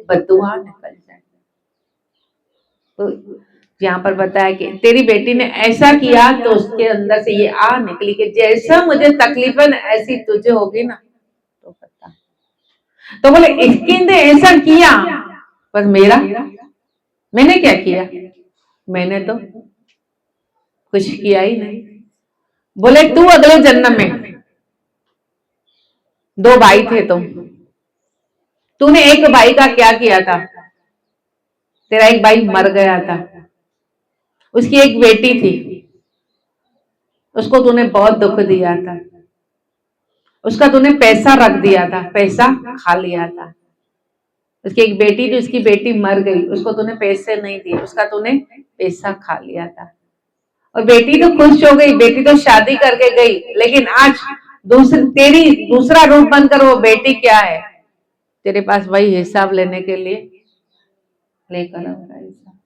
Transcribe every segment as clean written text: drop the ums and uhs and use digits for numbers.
बददुआ निकल जाए। तो यहाँ पर बताया कि तेरी बेटी ने ऐसा किया तो उसके अंदर से ये आ निकली कि जैसा मुझे तकलीफ है ना ऐसी तुझे होगी ना, तो बता। तो बोले इसके ने ऐसा किया, पर मैंने क्या किया, मैंने तो कुछ किया ही नहीं। बोले तू अगले जन्म में, 2 भाई थे तूने एक भाई का क्या किया था, तेरा एक भाई मर गया था, उसकी एक बेटी थी, उसको तूने बहुत दुख दिया था, उसका तूने पैसा रख दिया था, पैसा खा लिया था। उसकी एक बेटी थी, उसकी बेटी मर गई, उसको तूने पैसे नहीं दिए, उसका तूने पैसा खा लिया था। और बेटी तो खुश हो गई, बेटी तो शादी करके गई, लेकिन आज दूसरा रूप बनकर वो बेटी क्या है, तेरे पास वही हिसाब लेने के लिए लेकर आऊंगा हिसाब।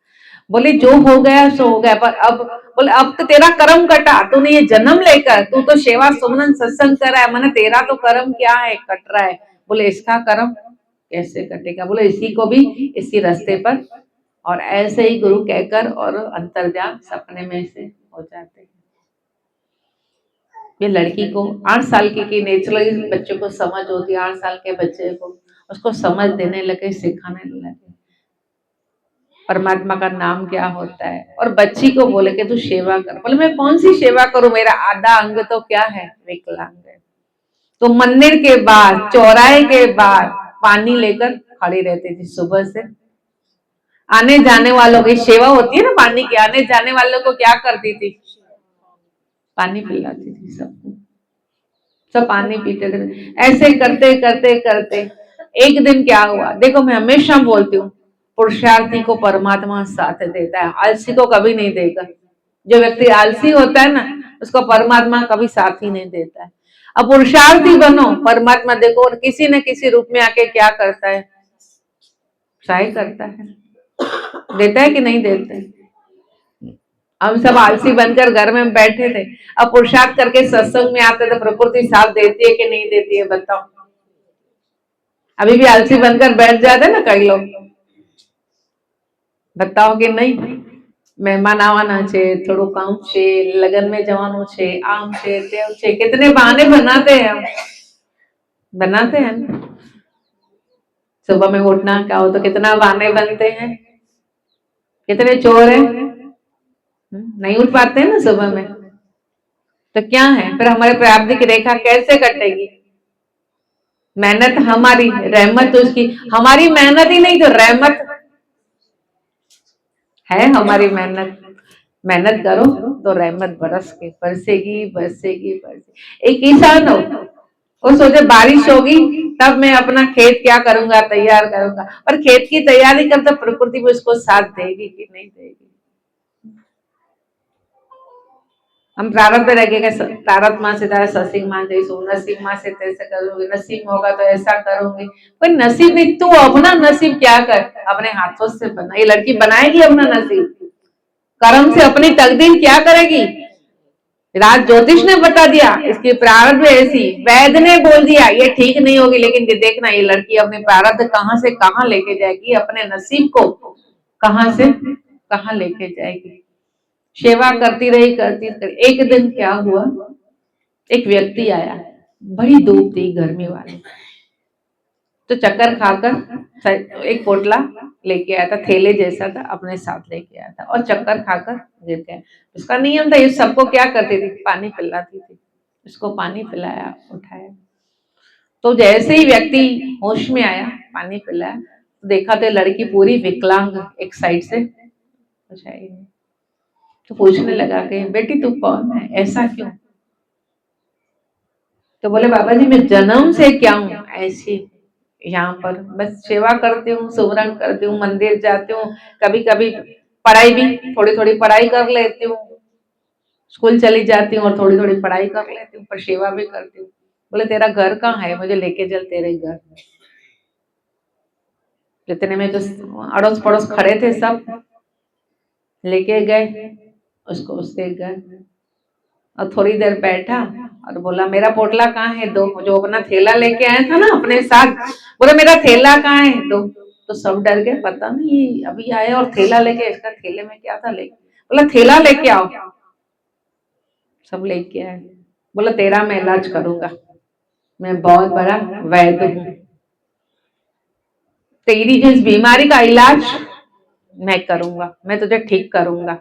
बोले जो हो गया सो हो गया, पर अब बोले अब तो तेरा कर्म कटा, तूने ये जन्म लेकर तू तो सेवा सुमरन सत्संग करा है, मैंने तेरा तो कर्म क्या है कट रहा है। बोले इसका कर्म कैसे कटेगा, बोले इसी को भी इसी रास्ते पर, और ऐसे ही गुरु कहकर और अंतर्ध्यान सपने में से हो जाते हैं। ये लड़की को 8 साल की नेचुरली बच्चे को समझ होती है, 8 साल के बच्चे को उसको समझ देने लगे, सिखाने लगे परमात्मा का नाम क्या होता है। और बच्ची को बोले कि तू सेवा कर, बोले मैं कौन सी सेवा करूं, मेरा आधा अंग तो क्या है, विकलांग है। तो मंदिर के बाद, चौराहे के बाद पानी लेकर खड़ी रहती थी, सुबह से आने जाने वालों की सेवा होती है ना पानी की, आने जाने वालों को क्या करती थी, पानी पिलाती थी सबको, सब पानी पीते थे। ऐसे करते करते करते एक दिन क्या हुआ, देखो मैं हमेशा बोलती हूँ पुरुषार्थी को परमात्मा साथ देता है, आलसी को कभी नहीं देगा। जो व्यक्ति आलसी होता है ना उसको परमात्मा कभी साथ ही नहीं देता है। अब पुरुषार्थी बनो, परमात्मा देखो और किसी न किसी रूप में आके क्या करता है, सहाय करता है, देता है कि नहीं देता है। हम सब आलसी बनकर घर में बैठे थे, अब पुरुषार्थ करके सत्संग में आते तो प्रकृति साथ देती है कि नहीं देती है, बताओ। अभी भी आलसी बनकर बैठ जाते ना कई लोग, बताओ कि नहीं। મહેમાન આવવાના છે, થોડું કામ છે, લગ્ન में જવાનું છે, આમ છે તેમ છે, कितने बहाने बनाते हैं हम, बनाते हैं। सुबह में उठना क्या हो तो कितना बहाने बनते हैं, कितने चोर हैं, नहीं उठ पाते हैं ना सुबह में, तो क्या है फिर हमारे प्रारब्ध की रेखा कैसे कटेगी। मेहनत हमारी, रहमत उसकी, हमारी मेहनत ही नहीं तो रहमत है। हमारी मेहनत करो तो रहमत बरसेगी बरसेगी बरसेगी। एक किसान हो वो सोचे बारिश होगी तब मैं अपना खेत क्या करूंगा, तैयार करूंगा, पर खेत की तैयारी कर तो प्रकृति भी उसको साथ देगी कि नहीं देगी। हम प्रारब्ध रखेगा, प्रारब्ध मां से तारा ससिंग मां जैसो, नसीब मां से तैसे करूंगी, नसीब होगा तो ऐसा करूंगी। पर नसीब नहीं, तू अपना नसीब क्या कर, अपने हाथों से बना। ये लड़की बनाएगी अपना नसीब, कर्म से अपनी तकदीर क्या करेगी। राज ज्योतिष ने बता दिया इसकी प्रारब्ध ऐसी, वैद्य ने बोल दिया ये ठीक नहीं होगी, लेकिन ये देखना ये लड़की अपने प्रारब्ध कहां से कहां लेके जाएगी, अपने नसीब को कहां से कहां लेके जाएगी। सेवा करती रही करती रही। एक दिन क्या हुआ, एक व्यक्ति आया, बड़ी धूप थी गर्मी वाली, तो चक्कर खाकर एक पोटला लेके आया था, थैले जैसा था, अपने साथ लेके आया था और चक्कर खाकर गिर गया। उसका नियम था, ये सबको क्या करती थी, पानी पिलाती थी, उसको पानी पिलाया, उठाया। तो जैसे ही व्यक्ति होश में आया, पानी पिलाया, तो देखा तो लड़की पूरी विकलांग एक साइड से कुछ है ही नहीं। तो पूछने लगा कि बेटी तू कौन है, ऐसा क्यों। तो बोले बाबा जी मैं जन्म से क्या हूँ ऐसी, यहाँ पर बस सेवा करती हूँ, सुमरन करती हूँ, मंदिर जाती हूँ, कभी कभी पढ़ाई भी थोड़ी थोड़ी पढ़ाई कर लेती हूँ, स्कूल चली जाती हूँ और थोड़ी थोड़ी पढ़ाई कर लेती हूँ, पर सेवा भी करती हूँ। बोले तेरा घर कहाँ है, मुझे लेके चल तेरे घर। जितने में जो अड़ोस पड़ोस खड़े थे सब लेके गए उसको उसके घर, और थोड़ी देर बैठा और बोला मेरा पोटला कहाँ है, दो। जो अपना थैला लेके आया था ना अपने साथ, बोले मेरा थैला कहाँ है, दो। तो सब डर गए, पता नहीं अभी आए और थैला लेके, इसका थैले में क्या था लेके, बोला थैला लेके आओ, सब लेके आए। बोला तेरा मैं इलाज करूंगा, मैं बहुत बड़ा वैद्य हूँ, तेरी जिस बीमारी का इलाज मैं करूंगा, मैं तुझे ठीक करूंगा।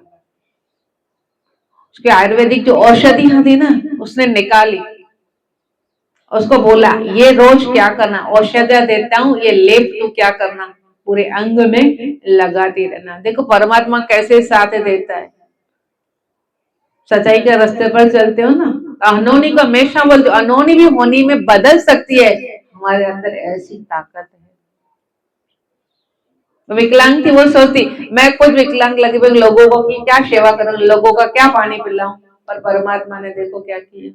उसके आयुर्वेदिक जो औषधियां थी ना, उसने निकाली, उसको बोला ये रोज क्या करना, औषधियां देता हूँ, ये लेप तू क्या करना, पूरे अंग में लगाती रहना। देखो परमात्मा कैसे साथ देता है, सच्चाई के रास्ते पर चलते हो ना, अनहोनी को हमेशा बोलते हो, अनहोनी भी होनी में बदल सकती है, हमारे अंदर ऐसी ताकत है। विकलांग थी, वो सोचती मैं खुद विकलांग लगी, मैं लोगों को की क्या सेवा करूं, लोगों का क्या पानी पिलाऊं, पर परमात्मा ने देखो क्या किया,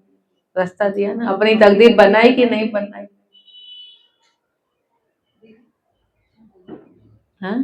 रास्ता दिया ना, अपनी तकदीर बनाई कि नहीं बनाई। हाँ